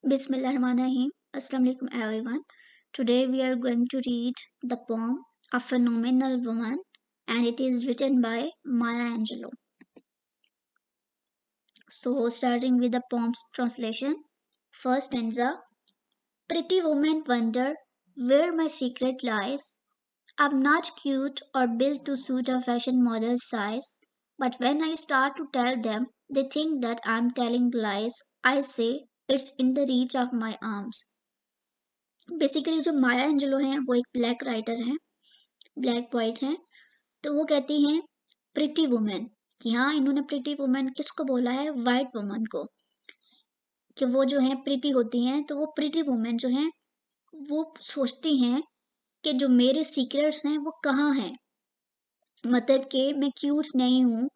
Bismillahirrahmanirrahim. Assalamu alaikum everyone. Today we are going to read the poem A Phenomenal Woman, and it is written by Maya Angelou. So starting with the poem's translation. First stanza. Pretty women wonder where my secret lies. I'm not cute or built to suit a fashion model's size, but when I start to tell them, they think that I'm telling lies. I say it's in the reach of my arms. Basically जो माया Angelo हैं वो एक black writer हैं, black poet हैं। तो वो कहती हैं प्रिटी वुमेन, कि हाँ इन्होंने प्रिटी वुमेन किसको बोला है, वाइट वुमन को, कि वो जो है प्रिटी होती हैं। तो वो प्रिटी वुमेन जो हैं वो सोचती हैं कि जो मेरे सीक्रेट्स हैं वो कहाँ हैं, मतलब कि मैं क्यूट नहीं हूँ,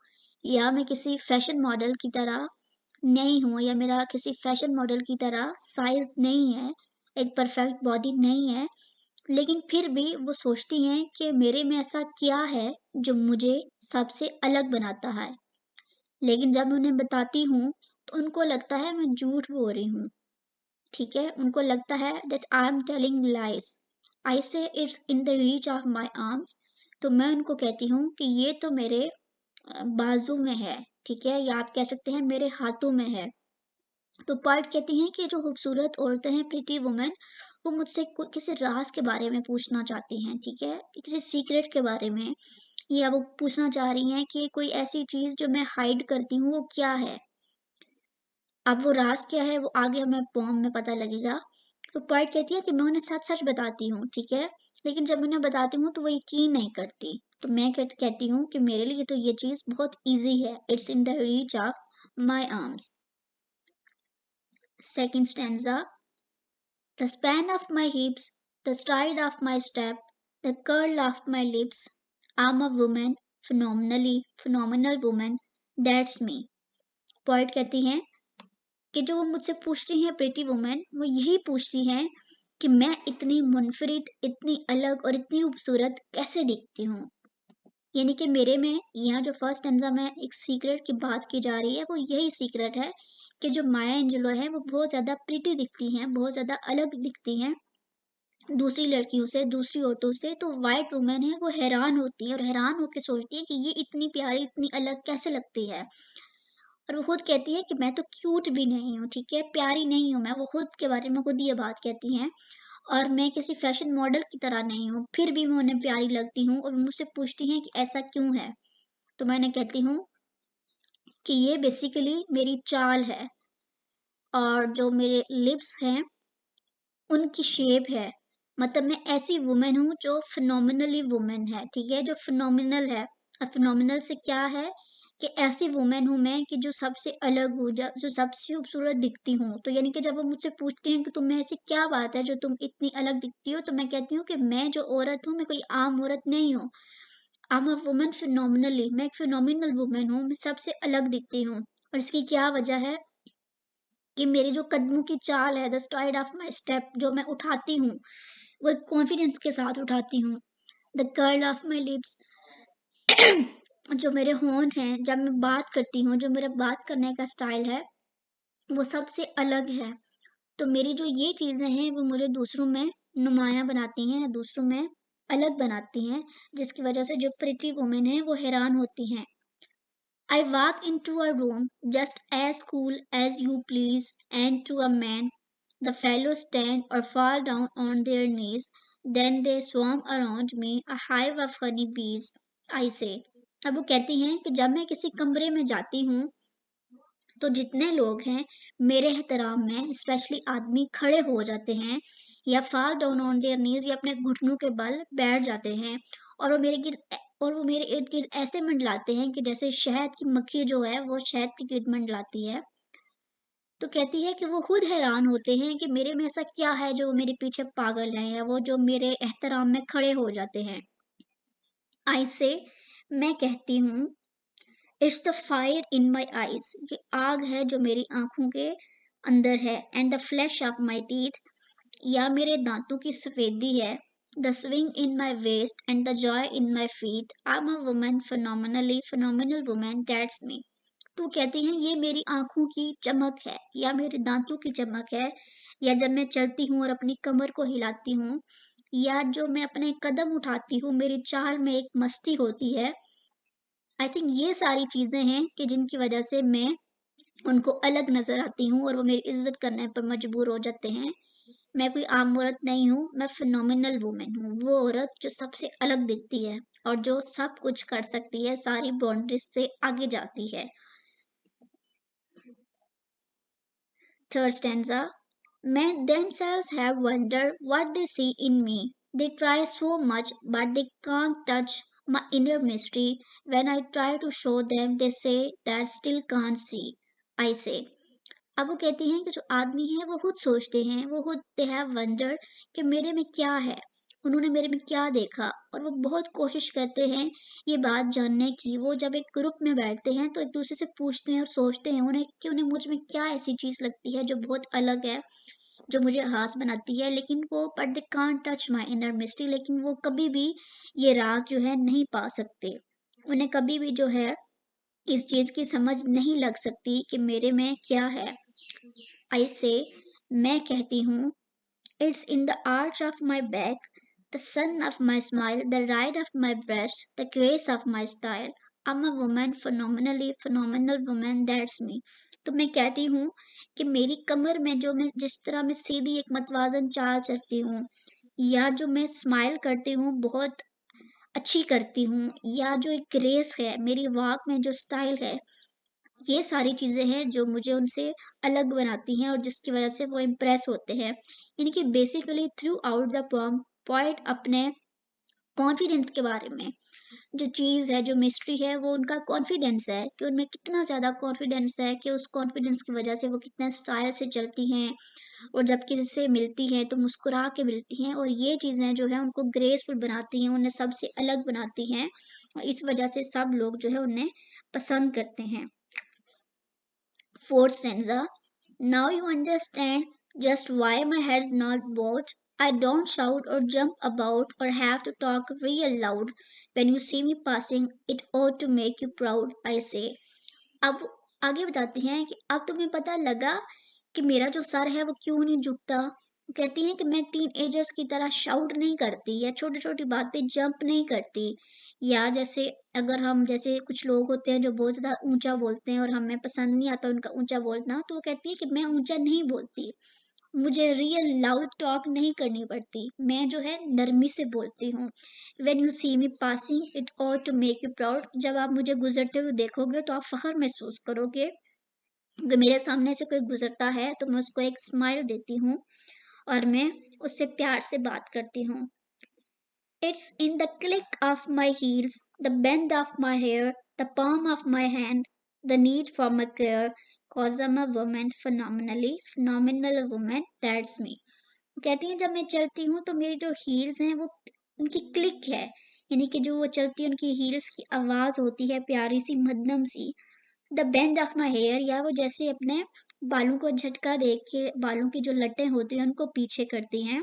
या मैं किसी फैशन मॉडल की तरह नहीं हूँ, या मेरा किसी फैशन मॉडल की तरह साइज नहीं है, एक परफेक्ट बॉडी नहीं है। लेकिन फिर भी वो सोचती हैं कि मेरे में ऐसा क्या है जो मुझे सबसे अलग बनाता है। लेकिन जब मैं उन्हें बताती हूँ तो उनको लगता है मैं झूठ बोल रही हूँ। ठीक है, उनको लगता है that I am telling lies. I say it's in the reach of my arms. तो मैं उनको कहती हूँ कि ये तो मेरे बाजू में है, ठीक है, या आप कह सकते हैं मेरे हाथों में है। तो पोएट कहती हैं कि जो खूबसूरत औरतें हैं, प्रिटी वुमेन, वो मुझसे किसी राज के बारे में पूछना चाहती हैं, ठीक है, किसी सीक्रेट के बारे में, या वो पूछना चाह रही हैं कि कोई ऐसी चीज जो मैं हाइड करती हूँ वो क्या है। अब वो राज क्या है वो आगे हमें पोम में पता लगेगा। तो पोएट कहती है कि मैं उन्हें सच सच बताती हूँ, ठीक है, लेकिन जब उन्हें बताती हूँ तो वो यकीन नहीं करती। तो मैं कहती हूँ कि मेरे लिए तो ये चीज बहुत ईजी है, it's in the reach of my arms. Second stanza. The span of my hips, the stride of my step, the curl of my lips. I'm a woman, phenomenal woman, that's me. Poet कहती हैं कि जो वो मुझसे पूछती हैं pretty women, वो यही पूछती हैं कि मैं इतनी मुनफरिद, इतनी अलग और इतनी खूबसूरत कैसे दिखती हूँ। यानी कि मेरे में यहाँ जो फर्स्ट स्टैंजा में एक सीक्रेट की बात की जा रही है वो यही सीक्रेट है कि जो माया एंजेलो है वो बहुत ज़्यादा प्रिटी दिखती हैं, बहुत ज़्यादा अलग दिखती हैं दूसरी लड़कियों से, दूसरी औरतों से। तो व्हाइट वुमेन है वो हैरान होती है और हैरान होकर सोचती है कि ये इतनी प्यारी, इतनी अलग कैसे लगती है। और वो खुद कहती है कि मैं तो क्यूट भी नहीं हूँ, ठीक है, प्यारी नहीं हूँ मैं, वो खुद के बारे में खुद ये बात कहती हैं। और मैं किसी फैशन मॉडल की तरह नहीं हूँ, फिर भी मैं उन्हें प्यारी लगती हूँ, और वो मुझसे पूछती हैं कि ऐसा क्यों है। तो मैंने कहती हूँ कि ये बेसिकली मेरी चाल है, और जो मेरे लिप्स हैं उनकी शेप है। मतलब मैं ऐसी वुमेन हूँ जो फिनोमिनली वुमेन है, ठीक है, जो फिनोमिनल है। और फिनोमिनल से क्या है कि ऐसी वुमेन हूँ मैं कि जो सबसे अलग हूँ, जो सबसे खूबसूरत दिखती हूँ। तो यानी कि जब वो मुझसे पूछती हैं कि तुम में ऐसी क्या बात है जो तुम इतनी अलग दिखती हो, तो मैं कहती हूँ कि मैं जो औरत हूँ मैं कोई आम औरत नहीं हूँ। I am a woman phenomenally, मैं एक फिनोमिनल वुमेन हूँ, मैं सबसे अलग दिखती हूँ। और इसकी क्या वजह है कि मेरी जो कदमों की चाल है, the STRIDE of my step, जो मैं उठाती हूँ वो एक कॉन्फिडेंस के साथ उठाती हूँ। The curl of my lips, जो मेरे होंठ हैं जब मैं बात करती हूँ, जो मेरा बात करने का स्टाइल है वो सबसे अलग है। तो मेरी जो ये चीज़ें हैं वो मुझे दूसरों में नुमायाँ बनाती हैं, दूसरों में अलग बनाती हैं, जिसकी वजह से जो प्रिटी वुमेन है वो हैरान होती हैं। I walk into a room just as cool as you please, and to a man, the fellows stand or fall down on their knees. Then they swarm around me, a hive of honey bees. I say. अब वो कहती हैं कि जब मैं किसी कमरे में जाती हूँ तो जितने लोग हैं मेरे एहतराम में, स्पेशली आदमी, खड़े हो जाते हैं, या फॉल डाउन ऑन देयर नीज, या अपने घुटनों के बल बैठ जाते हैं, और वो मेरे इर्द गिर्द ऐसे मंडलाते हैं कि जैसे शहद की मक्खी जो है वो शहद के गिर्द मंडलाती है। तो कहती है कि वो खुद हैरान होते हैं कि मेरे में ऐसा क्या है जो वो मेरे पीछे पागल हैं, या वो जो मेरे एहतराम में खड़े हो जाते हैं। आई से, मैं कहती हूँ, it's the fire in my eyes, ये आग है जो मेरी आंखों के अंदर है। And the flash of my teeth, या मेरे दांतों की सफेदी है। The swing in my waste and the joy in my feet. I am a woman phenomenal woman, that's me. तो कहती हैं ये मेरी आँखों की चमक है या मेरे दाँतों की चमक है, या जब मैं चलती हूँ और अपनी कमर को हिलाती हूँ, या जो मैं अपने कदम उठाती हूँ, मेरी चाल में एक मस्ती होती है। आई थिंक ये सारी चीज़ें हैं कि जिनकी वज़ह से मैं उनको अलग नज़र आती हूँ और वो मेरी इज़्ज़त करने पर मजबूर हो जाते हैं। मैं कोई आम औरत नहीं हूँ, मैं फ़िनोमिनल वुमन हूँ। वो औरत जो सबसे अलग दिखती है और जो सब कुछ कर सकती है, सारी बाउंड्रीज़ से आगे जाती है। Third stanza. Men themselves have wondered what they see in me. They try so much, but they can't touch my inner mystery. When I try to show them, they say that still can't see. I say. अब वो कहती हैं कि जो आदमी है वो खुद सोचते हैं, वो खुद दे हैव वंडर्ड कि मेरे में क्या है, उन्होंने मेरे में क्या देखा, और वो बहुत कोशिश करते हैं ये बात जानने की। वो जब एक ग्रुप में बैठते हैं तो एक दूसरे से पूछते हैं और सोचते हैं उन्हें कि उन्हें मुझ में क्या ऐसी चीज़ लगती है जो बहुत अलग है, जो मुझे ख़ास बनाती है, लेकिन वो but they can't touch my inner mystery, लेकिन वो कभी भी ये राज़ जो है नहीं पा सकते। उन्हें कभी भी जो है इस चीज़ की समझ नहीं लग सकती कि मेरे में क्या है। I say, मैं कहती हूँ, it's in the arch of my back, the sun of my smile, the ride of my breast, the grace of my style. I'm a woman, phenomenally phenomenal woman, that's me. तो मैं कहती हूँ कि मेरी कमर में जो मैं जिस तरह मैं सीधी एक मतवाज़न चाल चलती हूँ, या जो मैं स्माइल करती हूँ बहुत अच्छी करती हूँ, या जो एक ग्रेस है, मेरी वॉक में जो स्टाइल है, ये सारी चीज़ें हैं जो मुझे उनसे अलग बनाती हैं और जिसकी वज़ह से वो इम्प्रेस होते हैं। यानी कि basically through out the poem poet अपने कॉन्फिडेंस के बारे में, जो चीज़ है, जो मिस्ट्री है, वो उनका कॉन्फिडेंस है कि उनमें कितना ज़्यादा कॉन्फिडेंस है कि उस कॉन्फिडेंस की वज़ह से वो कितने स्टाइल से चलती हैं और जब किसी से मिलती हैं तो मुस्कुरा के मिलती हैं, और ये चीज़ें जो हैं उनको ग्रेसफुल बनाती हैं, उन्हें सबसे अलग बनाती हैं, और इस वज़ह से सब लोग जो है उन्हें पसंद करते हैं। Fourth stanza. Now you understand just why my head's not bowed. I don't shout or jump about or have to talk real loud. When you see me passing, it ought to make you proud, I say. अब आगे बताती हैं कि अब तुम्हें पता लगा कि मेरा जो सर है वो क्यों नहीं झुकता। कहती हैं कि मैं टीनएजर्स की तरह शाउट नहीं करती या छोटी-छोटी बात पे जंप नहीं करती, या जैसे अगर हम जैसे कुछ लोग होते हैं जो बहुत ज़्यादा ऊँचा बोलते हैं और हमें पसंद नहीं आता उनका ऊँचा बोलना, तो वो कहती है कि मैं ऊँचा नहीं बोलती। मुझे रियल लाउड टॉक नहीं करनी पड़ती। मैं जो है नरमी से बोलती हूँ। When you see me passing it ought to make you proud. जब आप मुझे गुज़रते हुए देखोगे तो आप फ़ख्र महसूस करोगे। अगर मेरे सामने से कोई गुज़रता है तो मैं उसको एक स्माइल देती हूँ और मैं उससे प्यार से बात करती हूँ। It's in the click of my heels, the bend of my hair, the palm of my hand, the need for my care, cause I'm a woman, phenomenally phenomenal woman, that's me. कहती हैं जब मैं चलती हूँ तो मेरी जो heels हैं वो उनकी क्लिक है, यानी कि जो वो चलती है उनकी हील्स की आवाज़ होती है प्यारी सी मध्यम सी। The bend of my hair, या वो जैसे अपने बालों को झटका दे के बालों की जो लटें होती हैं उनको पीछे करती हैं,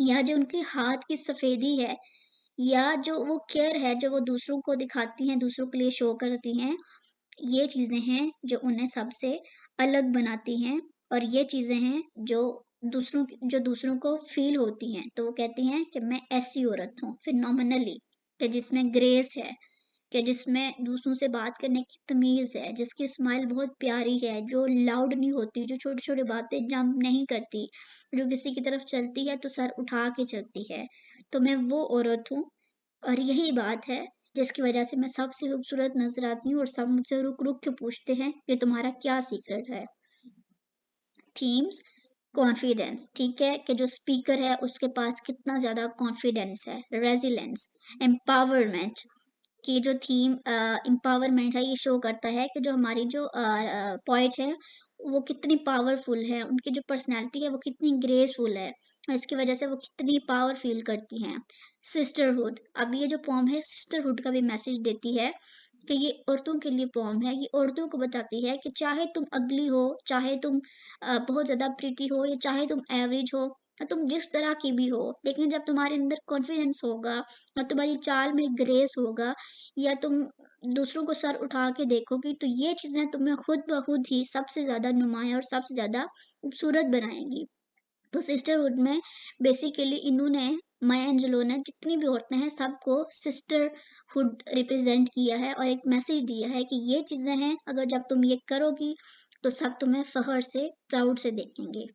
या जो उनके हाथ की सफ़ेदी है, या जो वो केयर है जो वो दूसरों को दिखाती हैं, दूसरों के लिए शो करती हैं, ये चीज़ें हैं जो उन्हें सबसे अलग बनाती हैं, और ये चीज़ें हैं जो दूसरों को फ़ील होती हैं। तो वो कहती हैं कि मैं ऐसी औरत हूँ, फिनोमिनली, कि जिसमें ग्रेस है, कि जिसमें दूसरों से बात करने की तमीज़ है, जिसकी स्माइल बहुत प्यारी है, जो लाउड नहीं होती, जो छोटी-छोटी बातें जंप नहीं करती, जो किसी की तरफ चलती है तो सर उठा के चलती है। तो मैं वो औरत हूँ, और यही बात है जिसकी वजह से मैं सबसे खूबसूरत नज़र आती हूँ और सब मुझसे रुक-रुक के पूछते हैं कि तुम्हारा क्या सीक्रेट है? थीम्स कॉन्फिडेंस, ठीक है? कि जो स्पीकर है उसके पास कितना ज़्यादा कॉन्फिडेंस है, रेज़िलेंस, एम्पावरमेंट, की जो थीम एम्पावरमेंट है ये शो करता है कि जो हमारी जो पोएट है वो कितनी पावरफुल है, उनकी जो पर्सनैलिटी है वो कितनी ग्रेसफुल है और इसकी वजह से वो कितनी पावर फील करती हैं। सिस्टरहुड, अब ये जो पोएम है सिस्टरहुड का भी मैसेज देती है कि ये औरतों के लिए पोएम है, ये औरतों को बताती है कि चाहे तुम अगली हो, चाहे तुम बहुत ज़्यादा प्रिटी हो, या चाहे तुम एवरेज हो, या तुम जिस तरह की भी हो, लेकिन जब तुम्हारे अंदर कॉन्फिडेंस होगा और तुम्हारी चाल में ग्रेस होगा, या तुम दूसरों को सर उठा के देखोगी तो ये चीज़ें तुम्हें खुद ब खुद ही सबसे ज़्यादा नुमायाँ और सबसे ज़्यादा खूबसूरत बनाएँगी। तो सिस्टरहुड में बेसिकली इन्होंने माया एंजेलो ने जितनी भी औरतें हैं सबको सिस्टरहुड रिप्रेजेंट किया है और एक मैसेज दिया है कि ये चीज़ें हैं, अगर जब तुम ये करोगी तो सब तुम्हें फ़ख्र से प्राउड से देखेंगे।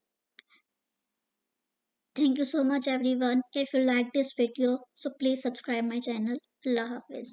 Thank you so much everyone. If you like this video, so please subscribe my channel. Allah Hafiz.